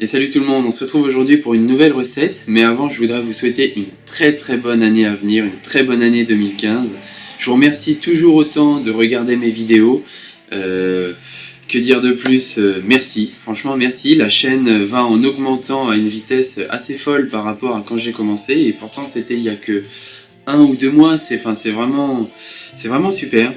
Et salut tout le monde, on se retrouve aujourd'hui pour une nouvelle recette, mais avant je voudrais vous souhaiter une très bonne année à venir, une très bonne année 2015. Je vous remercie toujours autant de regarder mes vidéos, que dire de plus, merci, franchement merci, la chaîne va en augmentant à une vitesse assez folle par rapport à quand j'ai commencé, et pourtant c'était il y a que 1 ou 2 mois, c'est vraiment super.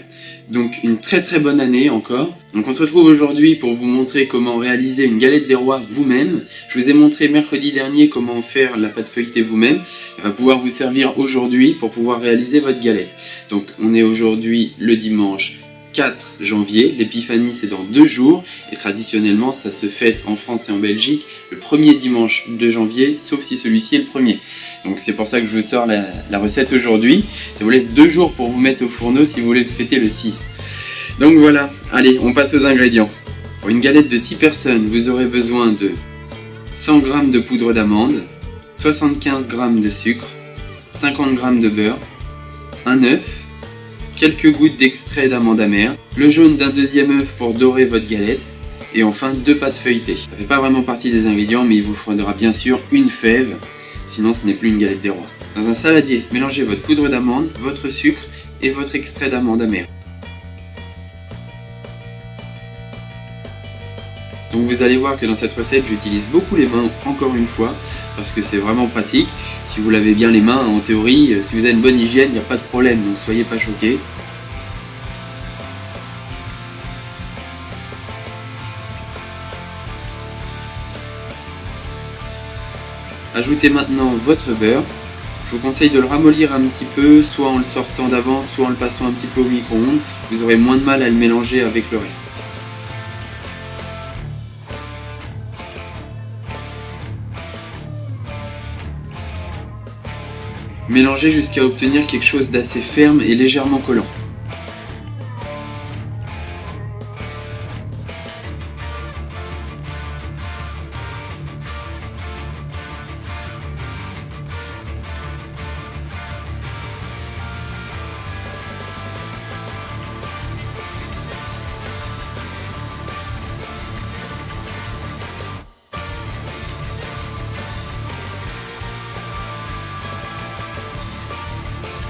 Donc une très bonne année encore. Donc on se retrouve aujourd'hui pour vous montrer comment réaliser une galette des rois vous-même. Je vous ai montré mercredi dernier comment faire la pâte feuilletée vous-même. Elle va pouvoir vous servir aujourd'hui pour pouvoir réaliser votre galette. Donc on est aujourd'hui le dimanche 4 janvier, l'épiphanie c'est dans 2 jours, et traditionnellement ça se fête en France et en Belgique le premier dimanche de janvier, sauf si celui-ci est le premier. Donc c'est pour ça que je vous sors la recette aujourd'hui. Ça vous laisse 2 jours pour vous mettre au fourneau si vous voulez le fêter le 6. Donc voilà, allez, on passe aux ingrédients. Pour une galette de 6 personnes, vous aurez besoin de 100 g de poudre d'amande, 75 g de sucre, 50 g de beurre, un œuf, quelques gouttes d'extrait d'amande amère, le jaune d'un deuxième œuf pour dorer votre galette, et enfin 2 pâtes feuilletées. Ça ne fait pas vraiment partie des ingrédients, mais il vous faudra bien sûr une fève, sinon ce n'est plus une galette des rois. Dans un saladier, mélangez votre poudre d'amande, votre sucre et votre extrait d'amande amère. Donc vous allez voir que dans cette recette, j'utilise beaucoup les mains, encore une fois, parce que c'est vraiment pratique. Si vous lavez bien les mains, en théorie, si vous avez une bonne hygiène, il n'y a pas de problème, donc soyez pas choqués. Ajoutez maintenant votre beurre. Je vous conseille de le ramollir un petit peu, soit en le sortant d'avance, soit en le passant un petit peu au micro-ondes. Vous aurez moins de mal à le mélanger avec le reste. Mélangez jusqu'à obtenir quelque chose d'assez ferme et légèrement collant.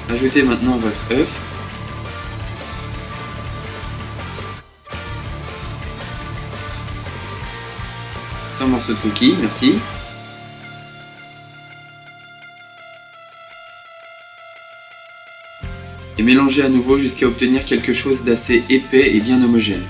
Ajoutez maintenant votre œuf. Sans morceau de cookie, merci. Et mélangez à nouveau jusqu'à obtenir quelque chose d'assez épais et bien homogène.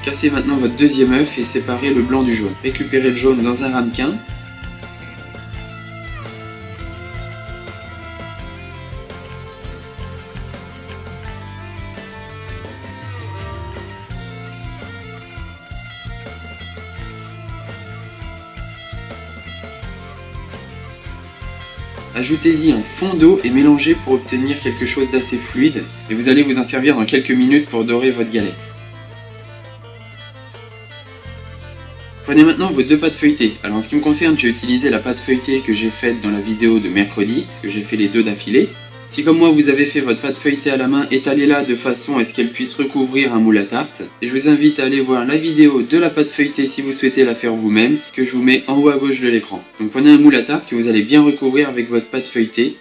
Cassez maintenant votre deuxième œuf et séparez le blanc du jaune. Récupérez le jaune dans un ramequin. Ajoutez-y un fond d'eau et mélangez pour obtenir quelque chose d'assez fluide. Et vous allez vous en servir dans quelques minutes pour dorer votre galette. Prenez maintenant vos 2 pâtes feuilletées. Alors en ce qui me concerne, j'ai utilisé la pâte feuilletée que j'ai faite dans la vidéo de mercredi, parce que j'ai fait les 2 d'affilée. Si comme moi vous avez fait votre pâte feuilletée à la main, étalez-la de façon à ce qu'elle puisse recouvrir un moule à tarte. Et je vous invite à aller voir la vidéo de la pâte feuilletée si vous souhaitez la faire vous-même, que je vous mets en haut à gauche de l'écran. Donc prenez un moule à tarte que vous allez bien recouvrir avec votre pâte feuilletée.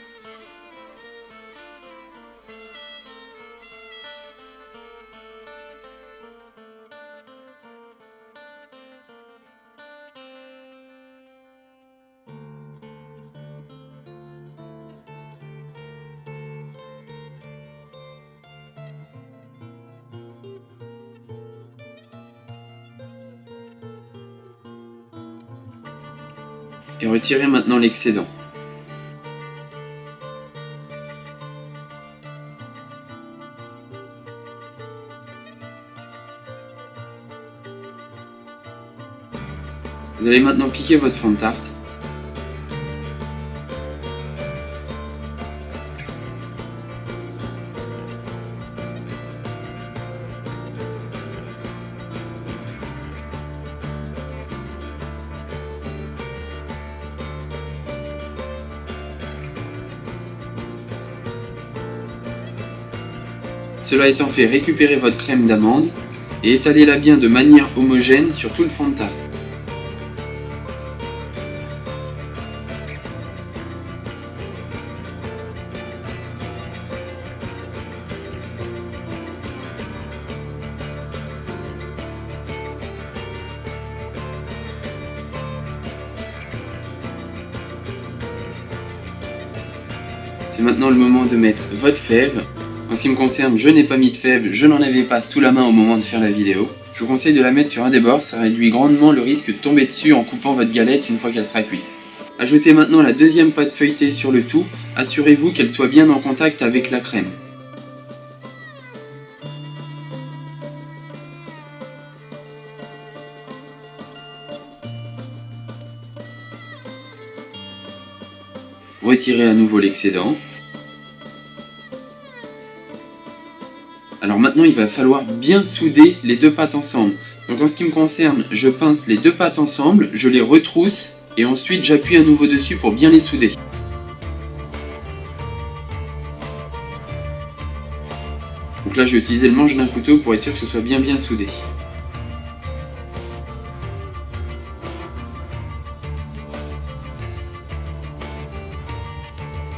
Et retirez maintenant l'excédent. Vous allez maintenant piquer votre fond de tarte. Cela étant fait, récupérez votre crème d'amande et étalez-la bien de manière homogène sur tout le fond de tarte. C'est maintenant le moment de mettre votre fève. En ce qui me concerne, je n'ai pas mis de fève, je n'en avais pas sous la main au moment de faire la vidéo. Je vous conseille de la mettre sur un des bords, ça réduit grandement le risque de tomber dessus en coupant votre galette une fois qu'elle sera cuite. Ajoutez maintenant la deuxième pâte feuilletée sur le tout, assurez-vous qu'elle soit bien en contact avec la crème. Retirez à nouveau l'excédent. Alors maintenant, il va falloir bien souder les deux pâtes ensemble. Donc en ce qui me concerne, je pince les deux pâtes ensemble, je les retrousse et ensuite j'appuie à nouveau dessus pour bien les souder. Donc là, je vais utiliser le manche d'un couteau pour être sûr que ce soit bien soudé.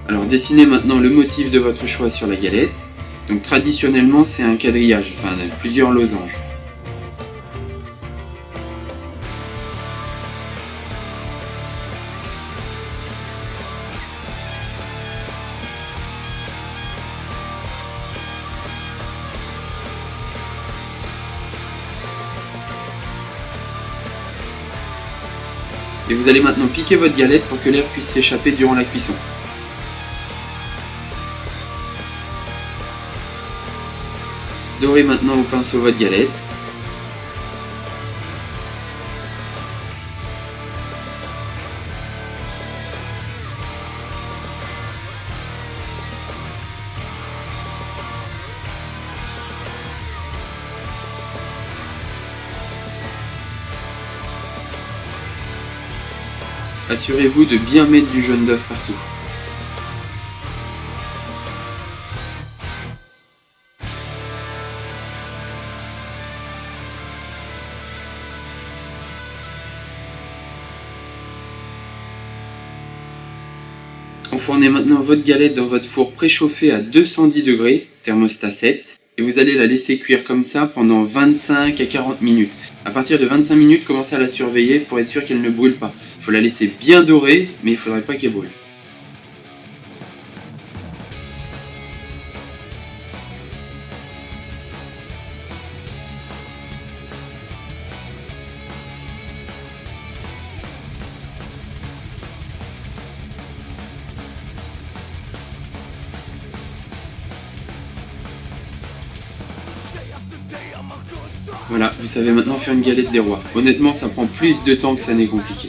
Alors dessinez maintenant le motif de votre choix sur la galette. Donc traditionnellement c'est un quadrillage, enfin plusieurs losanges. Et vous allez maintenant piquer votre galette pour que l'air puisse s'échapper durant la cuisson. Dorez maintenant au pinceau votre galette. Assurez-vous de bien mettre du jaune d'œuf partout. Enfournez maintenant votre galette dans votre four préchauffé à 210 degrés, thermostat 7, et vous allez la laisser cuire comme ça pendant 25 à 40 minutes. À partir de 25 minutes, commencez à la surveiller pour être sûr qu'elle ne brûle pas. Il faut la laisser bien dorée, mais il ne faudrait pas qu'elle brûle. Voilà, vous savez maintenant faire une galette des rois. Honnêtement, ça prend plus de temps que ça n'est compliqué.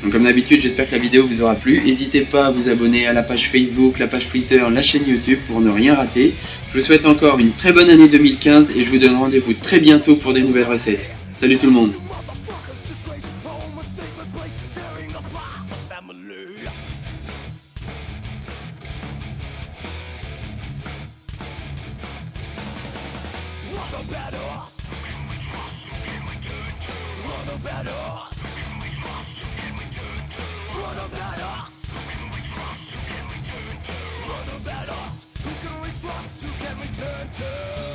Donc comme d'habitude, j'espère que la vidéo vous aura plu. N'hésitez pas à vous abonner à la page Facebook, la page Twitter, la chaîne YouTube pour ne rien rater. Je vous souhaite encore une très bonne année 2015 et je vous donne rendez-vous très bientôt pour des nouvelles recettes. Salut tout le monde! Trust, you can return to